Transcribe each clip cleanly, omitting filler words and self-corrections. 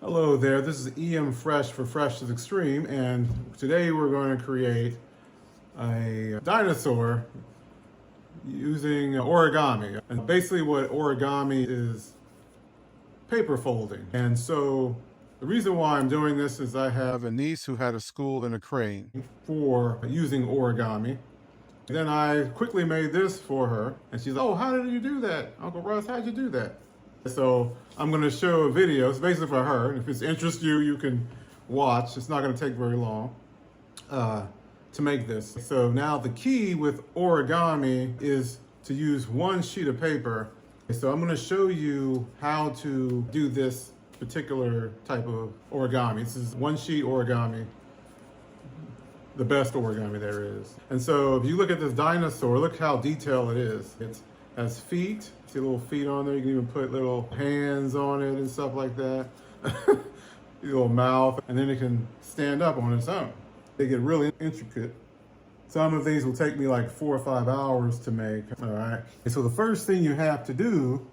Hello there, this is EM Fresh for Fresh to the Extreme, and today we're going to create a dinosaur using origami. And basically what origami is paper folding. And so the reason why I'm doing this is I have a niece who had a school in a crane for using origami. Then I quickly made this for her, and she's like, "Oh, how did you do that? Uncle Russ, how'd you do that?" So I'm going to show a video. It's basically for her. And if it interests you, you can watch. It's not going to take very long to make this. So now the key with origami is to use one sheet of paper. So I'm going to show you how to do this particular type of origami. This is one sheet origami, the best origami there is. And so if you look at this dinosaur, look how detailed it is. It has feet. See little feet on there. You can even put little hands on it and stuff like that. Little mouth, and then it can stand up on its own. They get really intricate. Some of these will take me like 4 or 5 hours to make. All right. And so the first thing you have to do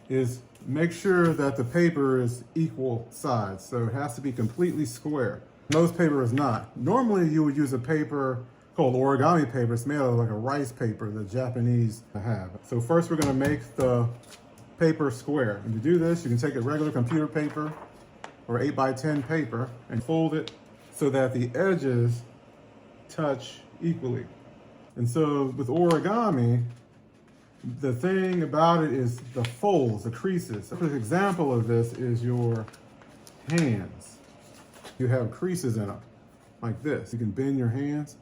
is make sure that the paper is equal size. So it has to be completely square. Most paper is not. Normally you would use a paper called origami paper. It's made out of like a rice paper the Japanese have. So first we're gonna make the paper square. And to do this, you can take a regular computer paper or 8x10 paper and fold it so that the edges touch equally. And so with origami, the thing about it is the folds, the creases. An example of this is your hands. You have creases in them, like this. You can bend your hands.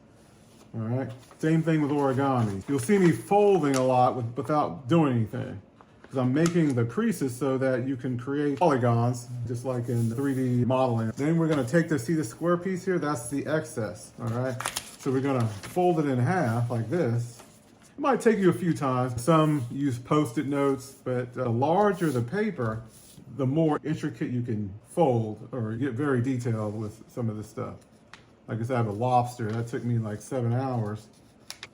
All right, same thing with origami. You'll see me folding a lot without doing anything, because I'm making the creases so that you can create polygons, just like in 3D modeling. Then we're gonna take this, see the square piece here? That's the excess, all right? So we're gonna fold it in half like this. It might take you a few times. Some use Post-it notes, but the larger the paper, the more intricate you can fold or get very detailed with some of this stuff. Like I said, I have a lobster. That took me like 7 hours.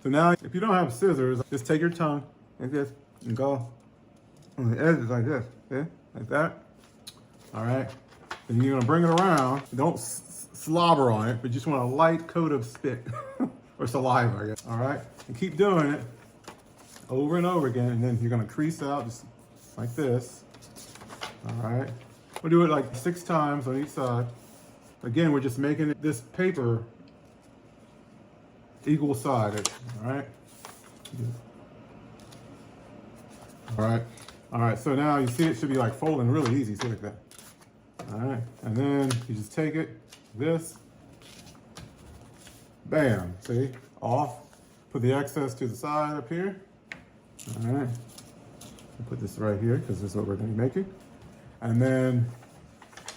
So now, if you don't have scissors, just take your tongue like this and go on the edges like this, okay? Like that. All right. Then you're gonna bring it around. Don't slobber on it, but just want a light coat of spit or saliva, I guess. All right. And keep doing it over and over again. And then you're gonna crease out just like this. All right. We'll do it like 6 times on each side. Again, we're just making this paper equal sided, all right? All right, so now you see it should be like folding really easy, see like that. All right, and then you just take it, this, bam, see, off. Put the excess to the side up here. All right, I'll put this right here because this is what we're gonna be making. And then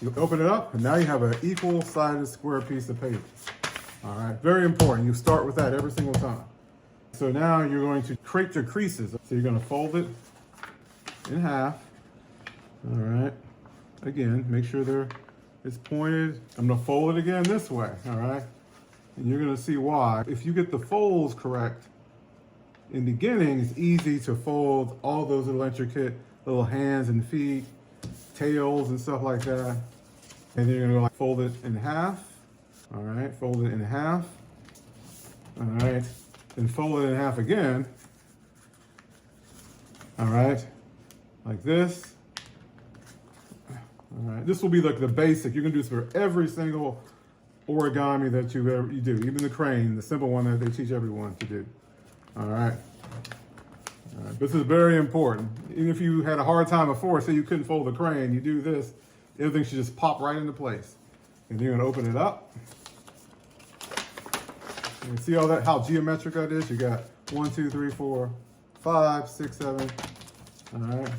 you open it up, and now you have an equal-sided square piece of paper. All right, very important. You start with that every single time. So now you're going to create your creases. So you're gonna fold it in half. All right, again, make sure it's pointed. I'm gonna fold it again this way, all right? And you're gonna see why. If you get the folds correct, in the beginning, it's easy to fold all those little intricate little hands and feet, tails and stuff like that. And then you're gonna like fold it in half. All right, fold it in half. All right, then fold it in half again. All right, like this. All right, this will be like the basic. You're gonna do this for every single origami that you do, even the crane, the simple one that they teach everyone to do. All right. All right. This is very important. Even if you had a hard time before, say you couldn't fold the crane, you do this, everything should just pop right into place. And you're gonna open it up. You see all that, how geometric that is? You got 1, 2, 3, 4, 5, 6, 7. All right.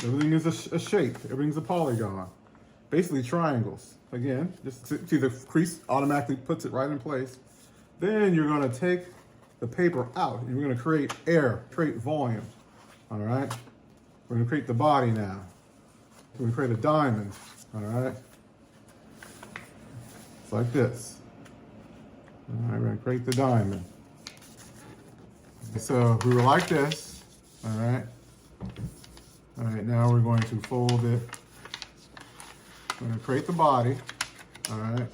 Everything is a shape. Everything's a polygon. Basically triangles. Again, just see the crease automatically puts it right in place. Then you're gonna take the paper out and you're gonna create air, create volume. All right. We're gonna create the body now. We're gonna create a diamond. All right. It's like this. All right, we're gonna create the diamond. So we were like this. All right. All right, now we're going to fold it I'm gonna create the body. All right.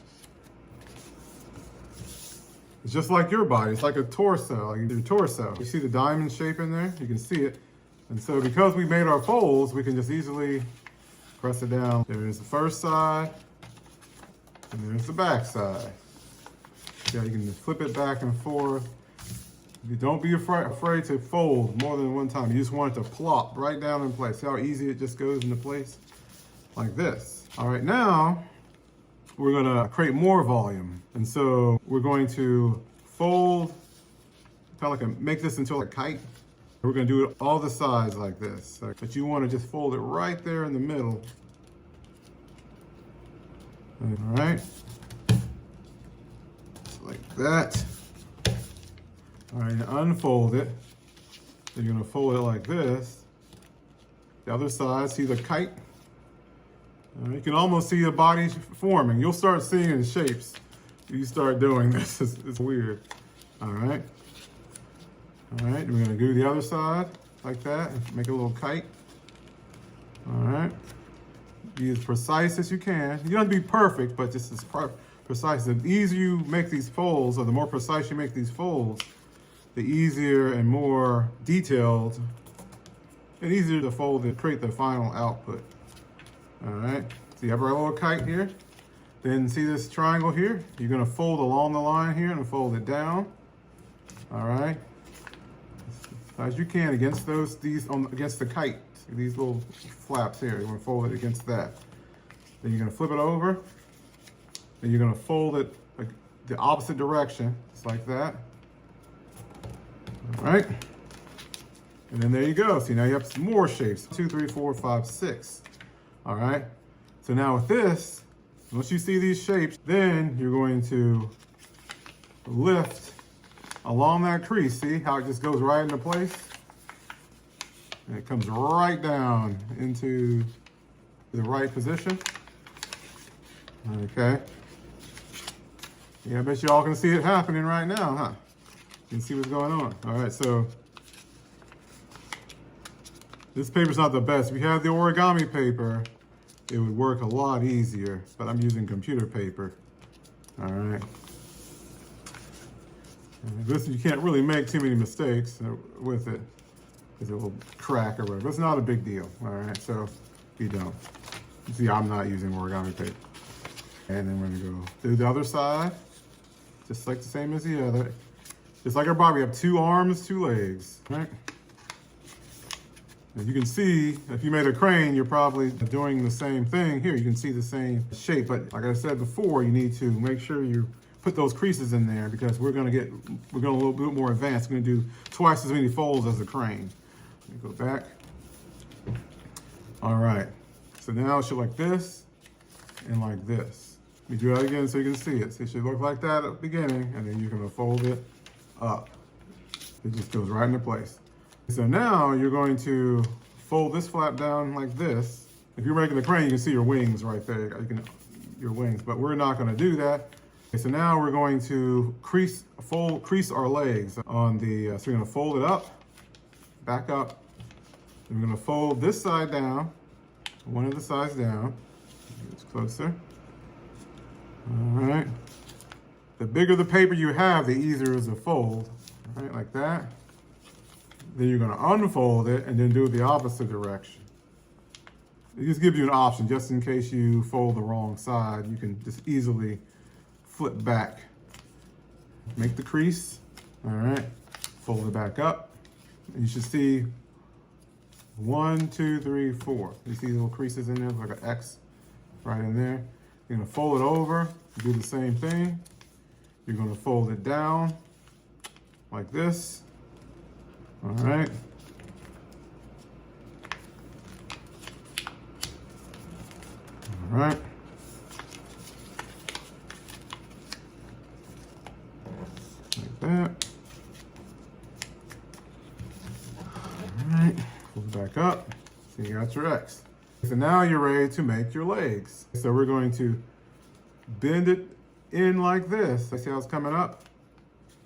It's just like your body. It's like a torso, like your torso. You see the diamond shape in there? You can see it. And so because we made our folds, we can just easily press it down. There's the first side, and there's the back side. Yeah, you can flip it back and forth. Don't be afraid to fold more than one time. You just want it to plop right down in place. See how easy it just goes into place? Like this. All right, now we're gonna create more volume. And so we're going to fold, kind of like make this into a kite. We're gonna do it all the sides like this. But you wanna just fold it right there in the middle. All right, like that. All right, unfold it. Then you're gonna fold it like this. The other side, see the kite? You can almost see the body forming. You'll start seeing shapes. You start doing this, it's weird. All right. All right, we're gonna do the other side like that, make a little kite. All right. Be as precise as you can. You don't have to be perfect, but just as precise. The easier you make these folds, or the more precise you make these folds, the easier and more detailed and easier to fold and create the final output. All right, so you have our little kite here. Then see this triangle here? You're gonna fold along the line here and fold it down. All right, as you can against against the kite. See these little flaps here. You're gonna fold it against that. Then you're gonna flip it over. Then you're gonna fold it like the opposite direction, just like that. All right, and then there you go. See, now you have some more shapes. 2, 3, 4, 5, 6. All right, so now with this, once you see these shapes, then you're going to lift along that crease. See how it just goes right into place? And it comes right down into the right position. Okay. Yeah, I bet you all can see it happening right now, huh? You can see what's going on. All right, so this paper's not the best. If you had the origami paper, it would work a lot easier, but I'm using computer paper. All right. And this, you can't really make too many mistakes with it, because it will crack or whatever. It's not a big deal, all right? So you don't. You see, I'm not using origami paper. And then we're gonna go do the other side, just like the same as the other. Just like our body, we have 2 arms, 2 legs, right? And you can see, if you made a crane, you're probably doing the same thing. Here, you can see the same shape, but like I said before, you need to make sure you put those creases in there, because we're gonna a little bit more advanced. We're gonna do twice as many folds as a crane. Let me go back. All right, so now it should look like this and like this. Let me do that again so you can see it. So it should look like that at the beginning, and then you're gonna fold it up. It just goes right into place. So now you're going to fold this flap down like this. If you're making the crane, you can see your wings right there. Your wings, but we're not gonna do that. Okay, so now we're going to crease our legs on the, so we're gonna fold it up, back up. And we're gonna fold this side down, one of the sides down. It's closer. All right. The bigger the paper you have, the easier it is to fold. All right, like that. Then you're gonna unfold it and then do it the opposite direction. It just gives you an option, just in case you fold the wrong side, you can just easily flip back. Make the crease, all right, fold it back up. And you should see 1, 2, 3, 4. You see little creases in there, like an X right in there. You're gonna fold it over, do the same thing. You're gonna fold it down like this, all right. All right. Like that. All right, pull it back up. So you got your X. So now you're ready to make your legs. So we're going to bend it in like this. See how it's coming up?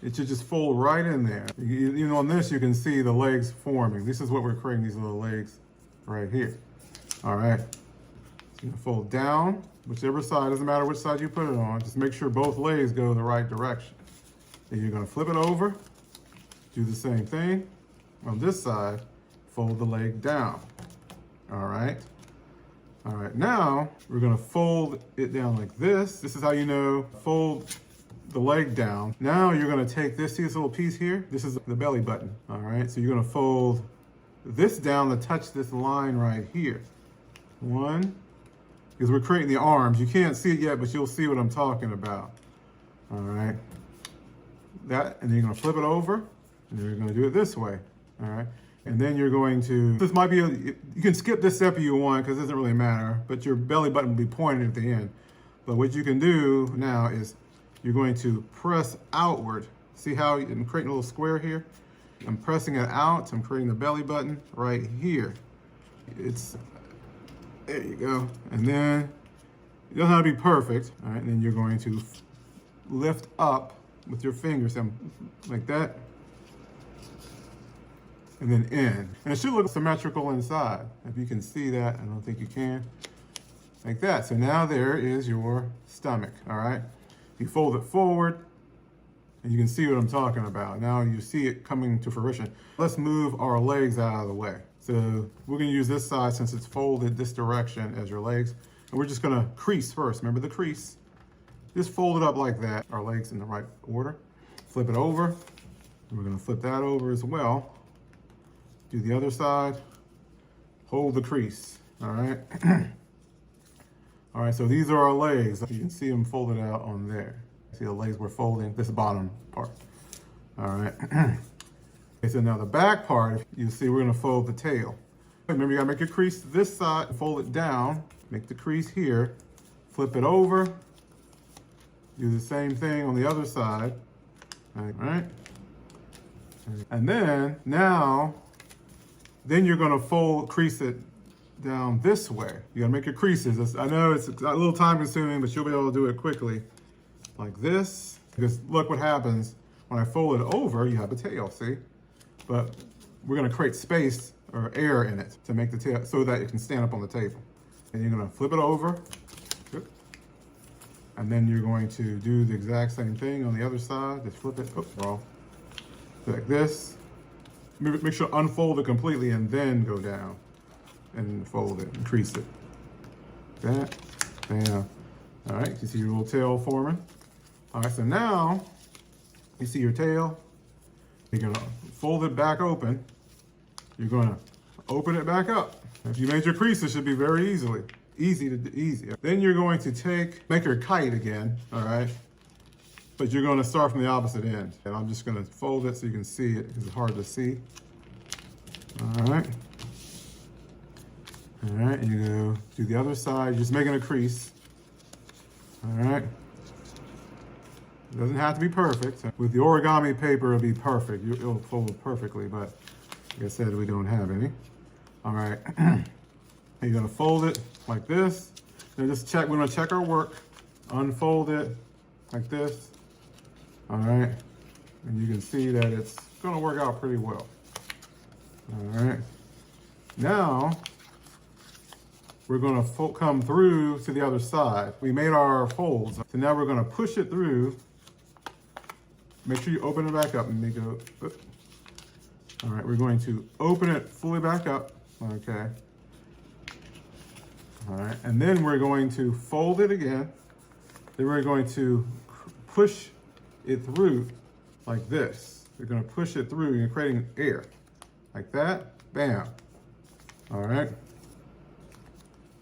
It should just fold right in there. You know, on this, you can see the legs forming. This is what we're creating, these little legs right here. All right. So you fold down, whichever side, doesn't matter which side you put it on, just make sure both legs go the right direction. Then you're gonna flip it over, do the same thing. On this side, fold the leg down. All right. All right, now we're gonna fold it down like this. This is how you know, fold the leg down. Now you're gonna take this, see this little piece here? This is the belly button, all right? So you're gonna fold this down to touch this line right here. One, because we're creating the arms. You can't see it yet, but you'll see what I'm talking about. All right, that, and then you're gonna flip it over, and then you're gonna do it this way, all right? And then you're going to, this might be, you can skip this step if you want, because it doesn't really matter, but your belly button will be pointed at the end. But what you can do now is you're going to press outward. See how I'm creating a little square here? I'm pressing it out, I'm creating the belly button right here. There you go. And then, it doesn't have to be perfect, all right? And then you're going to lift up with your fingers, like that. And then in. And it should look symmetrical inside. If you can see that, I don't think you can. Like that. So now there is your stomach, all right? You fold it forward, and you can see what I'm talking about. Now you see it coming to fruition. Let's move our legs out of the way. So we're gonna use this side since it's folded this direction as your legs. And we're just gonna crease first. Remember the crease? Just fold it up like that. Our legs in the right order. Flip it over. And we're gonna flip that over as well. Do the other side, hold the crease, all right? All right, so these are our legs. You can see them folded out on there. See the legs we're folding, this bottom part, all right? Okay, so now the back part, you see we're gonna fold the tail. Remember, you gotta make your crease this side, fold it down, make the crease here, flip it over, do the same thing on the other side, all right? And then, then you're gonna crease it down this way. You gotta make your creases. I know it's a little time consuming, but you'll be able to do it quickly. Like this. Because look what happens when I fold it over, you have a tail, see? But we're gonna create space or air in it to make the tail, so that it can stand up on the table. And you're gonna flip it over. And then you're going to do the exact same thing on the other side. Just flip it, wrong. Like this. Make sure to unfold it completely and then go down and fold it and crease it. That, bam. All right, you see your little tail forming. All right, so now you see your tail. You're gonna fold it back open. You're gonna open it back up. If you made your crease, it should be very easy. Then you're going to make your kite again, all right? But you're gonna start from the opposite end. And I'm just gonna fold it so you can see it, because it's hard to see. All right. All right, and you go do the other side, just making a crease. All right. It doesn't have to be perfect. With the origami paper, it'll be perfect. It'll fold perfectly, but like I said, we don't have any. All right. You're gonna fold it like this. Then just check, we're gonna check our work. Unfold it like this. All right, and you can see that it's gonna work out pretty well. All right, now we're gonna come through to the other side. We made our folds, so now we're gonna push it through. Make sure you open it back up and make it, all right, we're going to open it fully back up, okay. All right, and then we're going to fold it again. Then we're going to push it through like this. You're gonna push it through, you're creating air. Like that, bam. All right.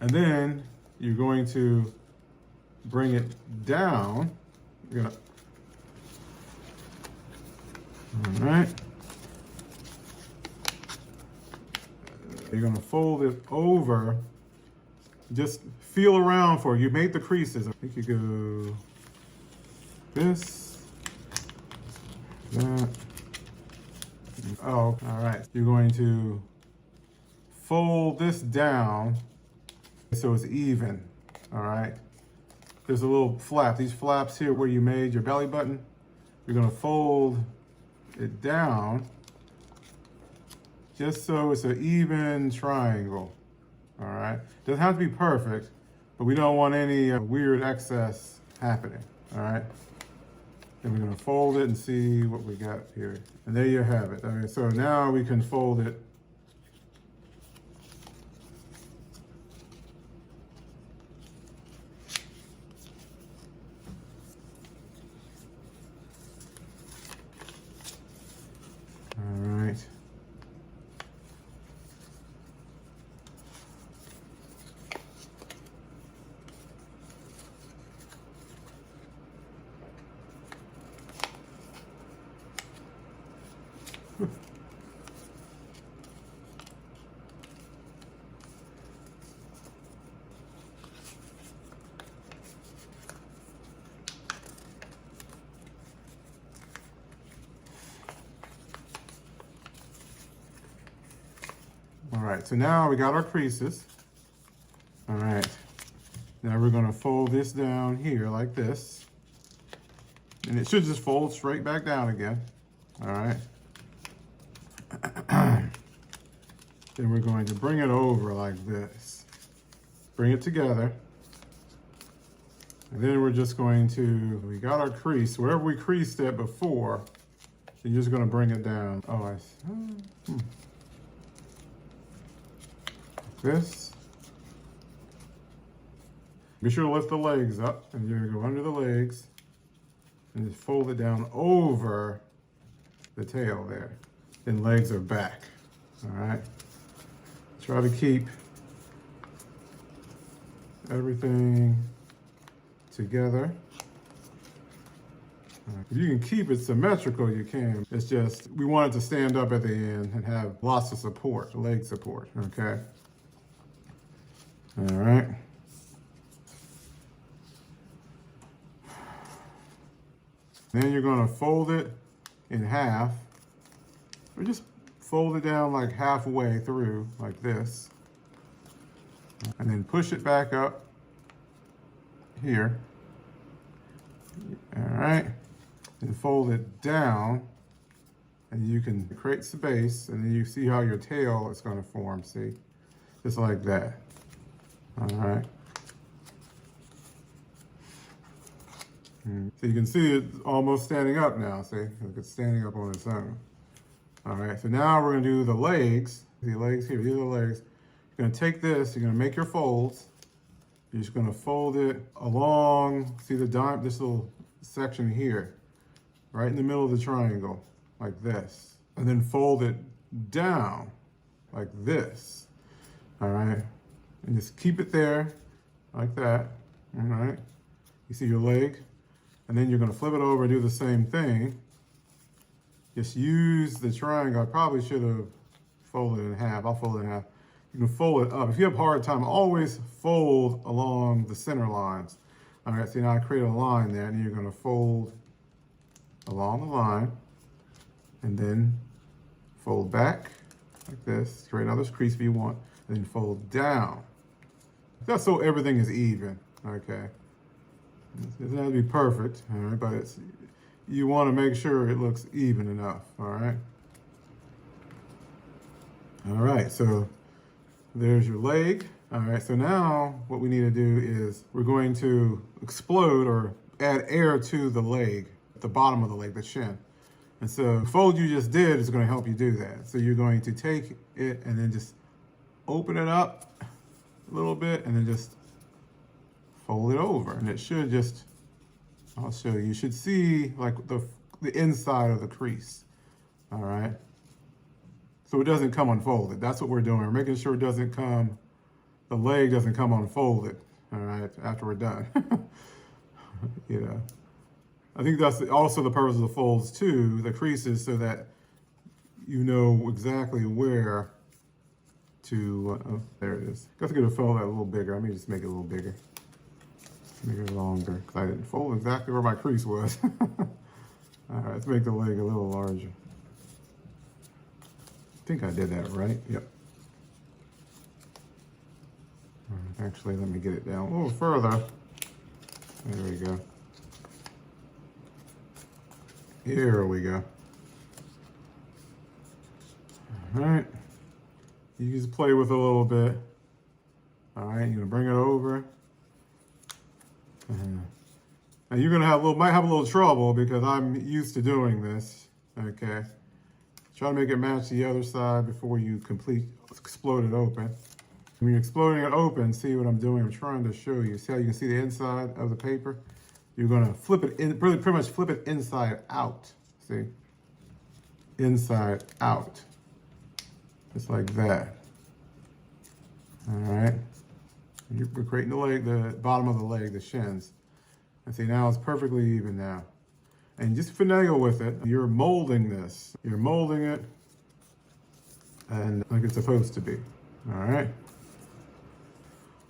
And then you're going to bring it down. You're gonna, all right. You're gonna fold it over. Just feel around for it. You made the creases. I think you go this, that. Oh, all right. You're going to fold this down so it's even, all right? There's a little flap. These flaps here where you made your belly button, you're gonna fold it down just so it's an even triangle, all right? Doesn't have to be perfect, but we don't want any weird excess happening, all right? Then we're gonna fold it and see what we got here. And there you have it. Okay, so now we can fold it. All right. All right, so now we got our creases. All right, now we're gonna fold this down here like this. And it should just fold straight back down again. All right. Then we're going to bring it over like this. Bring it together. And then we're just going to, we got our crease, wherever we creased it before, you're just gonna bring it down. Oh, I see. This. Be sure to lift the legs up, and you're gonna go under the legs and just fold it down over the tail there. Then legs are back, all right? Try to keep everything together. If you can keep it symmetrical, you can. It's just, we want it to stand up at the end and have lots of support, leg support, okay? All right. Then you're gonna fold it in half, or just fold it down like halfway through, like this. And then push it back up here. All right. And fold it down, and you can create space, and then you see how your tail is gonna form, see? Just like that. All right. So you can see it almost standing up now, see? Look, it's standing up on its own. All right, so now we're gonna do the legs. The legs here, these are the legs. You're gonna take this, you're gonna make your folds. You're just gonna fold it along, see this little section here, right in the middle of the triangle, like this. And then fold it down, like this, all right? And just keep it there, like that, all right? You see your leg? And then you're gonna flip it over and do the same thing. Just use the triangle. I probably should have folded it in half. I'll fold it in half. You can fold it up. If you have a hard time, always fold along the center lines. All right, so now I create a line there, and you're gonna fold along the line, and then fold back like this. Create another crease if you want, and then fold down. That's so everything is even, okay? It doesn't have to be perfect, all right, but you want to make sure it looks even enough, all right? All right, so there's your leg. All right, so now what we need to do is we're going to explode or add air to the leg, the bottom of the leg, the shin. And so the fold you just did is going to help you do that. So you're going to take it and then just open it up a little bit and then just fold it over, and it should just, I'll show you, you should see like the inside of the crease, all right? So it doesn't come unfolded. That's what we're doing. We're making sure it doesn't come, the leg doesn't come unfolded, all right, after we're done. You know, I think that's also the purpose of the folds too, the creases, so that you know exactly where to, oh, there it is. Got to get a fold that a little bigger. Let me just make it a little bigger. Make it longer, because I didn't fold exactly where my crease was. All right, let's make the leg a little larger. I think I did that right, yep. Actually, let me get it down a little further. There we go. Here we go. All right, you just play with it a little bit. All right, you're gonna bring it over. And you're gonna might have a little trouble because I'm used to doing this. Okay. Try to make it match the other side before you explode it open. When you're exploding it open, see what I'm doing? I'm trying to show you. See how you can see the inside of the paper? You're gonna flip it in, pretty much flip it inside out. See? Inside out. Just like that. All right. You're creating the leg, the bottom of the leg, the shins. And see, now it's perfectly even now. And just finagle with it. You're molding this. You're molding it and like it's supposed to be. All right.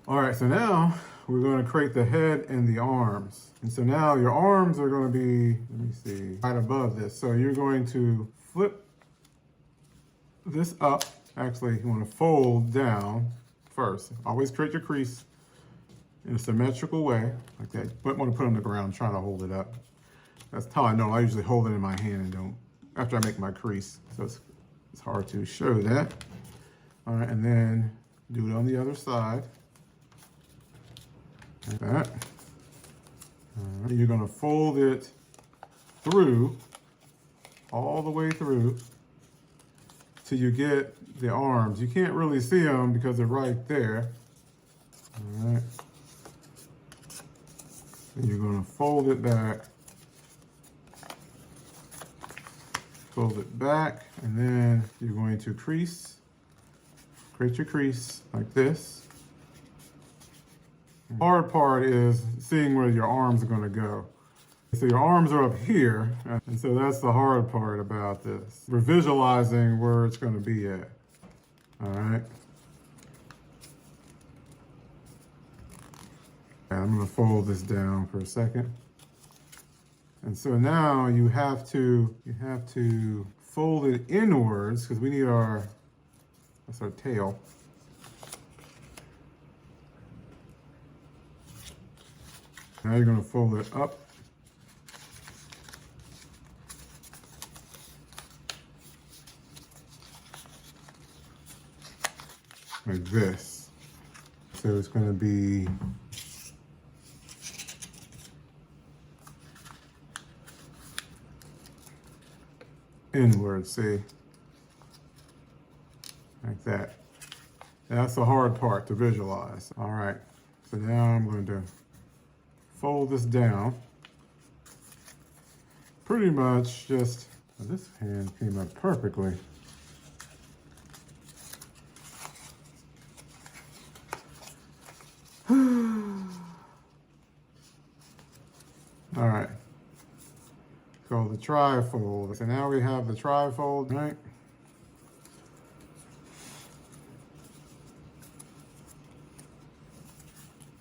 All right, so now we're going to create the head and the arms. And so now your arms are going to be, let me see, right above this. So you're going to flip this up. Actually, you want to fold down first. Always create your crease in a symmetrical way, like that. You might want to put it on the ground, trying to hold it up. That's how I know. I usually hold it in my hand and don't, after I make my crease. So it's hard to show that. All right, and then do it on the other side. Like that. All right, you're gonna fold it through, all the way through, till you get the arms. You can't really see them because they're right there. All right. And you're gonna fold it back. Fold it back, and then you're going to crease. Create your crease like this. The hard part is seeing where your arms are going to go. So your arms are up here, and so that's the hard part about this. We're visualizing where it's going to be at. All right. And I'm going to fold this down for a second. And so now you have to fold it inwards because we need that's our tail. Now you're going to fold it up. Like this. So it's going to be inward, see? Like that. That's the hard part to visualize. All right, so now I'm going to fold this down. Pretty much just, this hand came up perfectly. All right. Called the trifold. So now we have the trifold, right?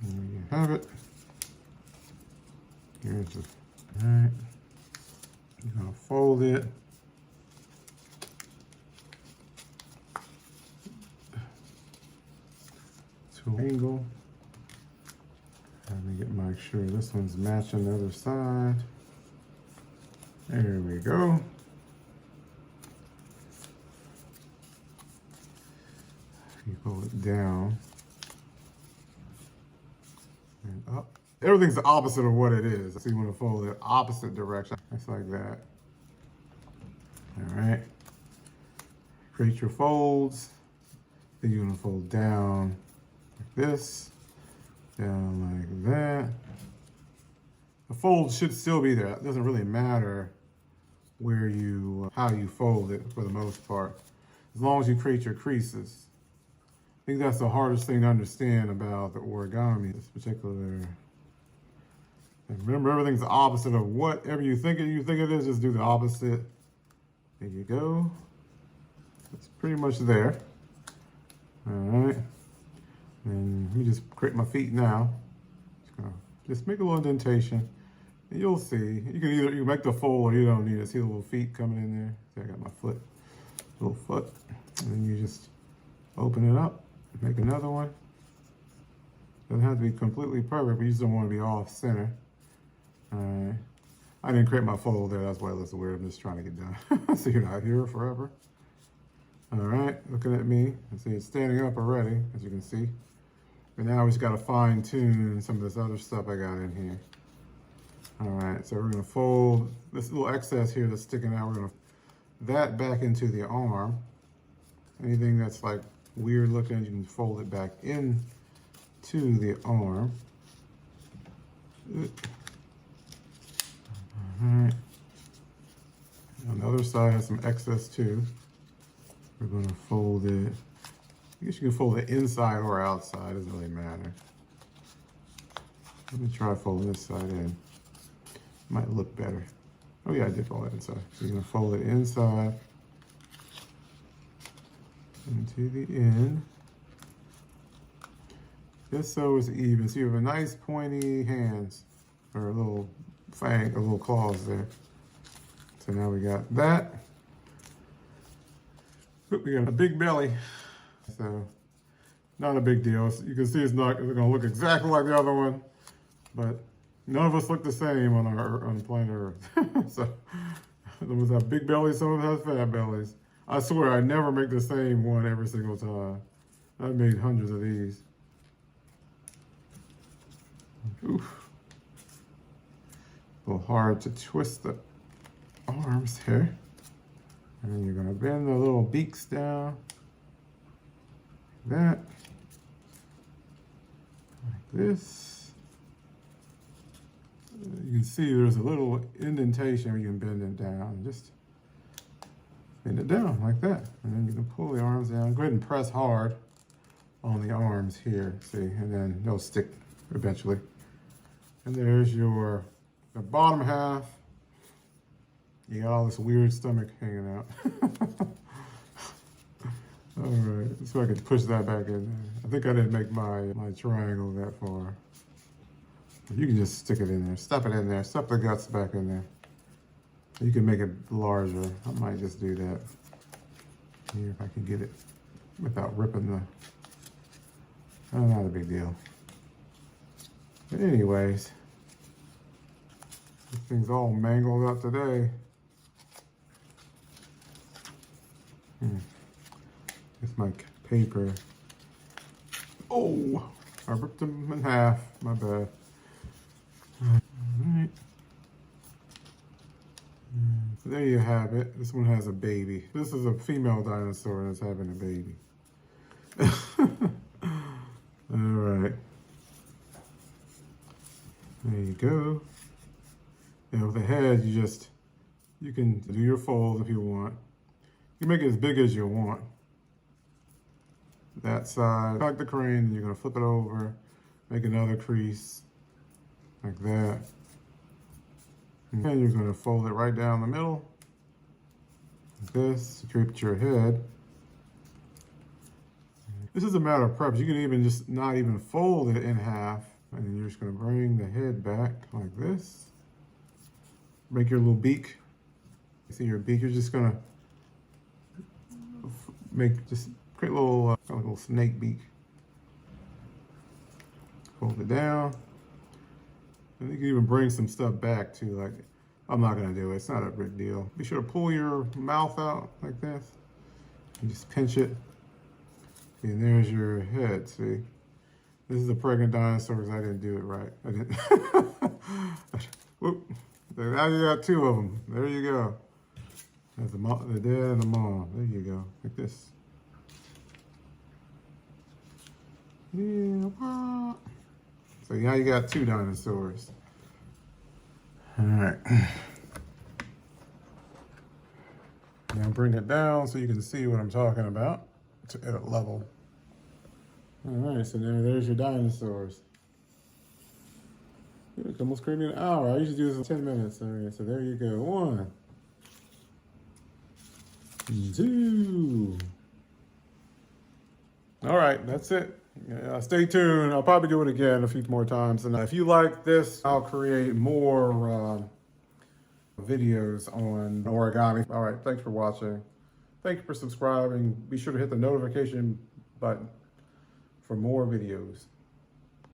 There you have it. Here's the, all right. You're gonna fold it. To angle. Let me make sure this one's matching the other side. There we go. You pull it down and up. Everything's the opposite of what it is. So you want to fold it opposite direction. Just like that. All right. Create your folds. Then you're going to fold down like this, down like that. The fold should still be there. It doesn't really matter where how you fold it for the most part, as long as you create your creases. I think that's the hardest thing to understand about the origami, this particular. And remember, everything's the opposite of whatever you think it is. Just do the opposite. There you go. It's pretty much there. All right. And let me just create my feet now. Just make a little indentation. And you'll see. You can make the fold or you don't need it. See the little feet coming in there? See, I got my little foot. And then you just open it up, make another one. Doesn't have to be completely perfect, but you just don't want to be off center. All right. I didn't create my fold there. That's why it looks weird. I'm just trying to get done. So you're not here forever. All right, looking at me. And see, it's standing up already, as you can see. But now we just got to fine tune some of this other stuff I got in here. All right, so we're gonna fold this little excess here that's sticking out. We're gonna that back into the arm. Anything that's like weird looking, you can fold it back in to the arm. All right. On the other side has some excess too. We're gonna fold it. I guess you can fold it inside or outside, doesn't really matter. Let me try folding this side in. Might look better. Oh yeah, I did fold it inside. So you're gonna fold it inside into the end. Just so it's even. So you have a nice pointy hands, or a little fang, or little claws there. So now we got that. Oop, we got a big belly. So not a big deal. You can see it's gonna look exactly like the other one, but none of us look the same on planet Earth. So some of us have big bellies, some of us have fat bellies. I swear I never make the same one every single time. I've made hundreds of these. Oof. A little hard to twist the arms here. And then you're gonna bend the little beaks down. Like that. Like this. You can see there's a little indentation where you can bend it down. Just bend it down like that. And then you can pull the arms down. Go ahead and press hard on the arms here, see, and then they'll stick eventually. And there's the bottom half. You got all this weird stomach hanging out. All right, so I can push that back in there. I think I didn't make my triangle that far. You can just stick it in there, stuff it in there, stuff the guts back in there. You can make it larger. I might just do that here if I can get it without ripping not a big deal. But anyways, this thing's all mangled up today. It's my paper. Oh, I ripped them in half. My bad. All right. So there you have it. This one has a baby. This is a female dinosaur that's having a baby. All right. There you go. And with the head, you can do your fold if you want. You can make it as big as you want. That side, like the crane, and you're gonna flip it over, make another crease, like that. And you're gonna fold it right down the middle, like this, to create your head. This is a matter of preference. You can even just not even fold it in half, and then you're just gonna bring the head back like this. Make your little beak. See your beak, you're just gonna create a little, kind of like a little snake beak. Fold it down. And you can even bring some stuff back too, like, I'm not gonna do it, it's not a big deal. Be sure to pull your mouth out like this. And just pinch it. And there's your head, see? This is a pregnant dinosaur because I didn't do it right. I didn't. Whoop. Now you got two of them. There you go. There's the dad and the mom. There you go, like this. Yeah. So now you got two dinosaurs. All right. Now bring it down so you can see what I'm talking about at a level. All right, so now there's your dinosaurs. It's almost creating an hour. I usually do this in 10 minutes. All right, so there you go. 1, 2. All right, that's it. Stay tuned. I'll probably do it again a few more times. And if you like this, I'll create more videos on origami. All right, thanks for watching. Thank you for subscribing. Be sure to hit the notification button for more videos.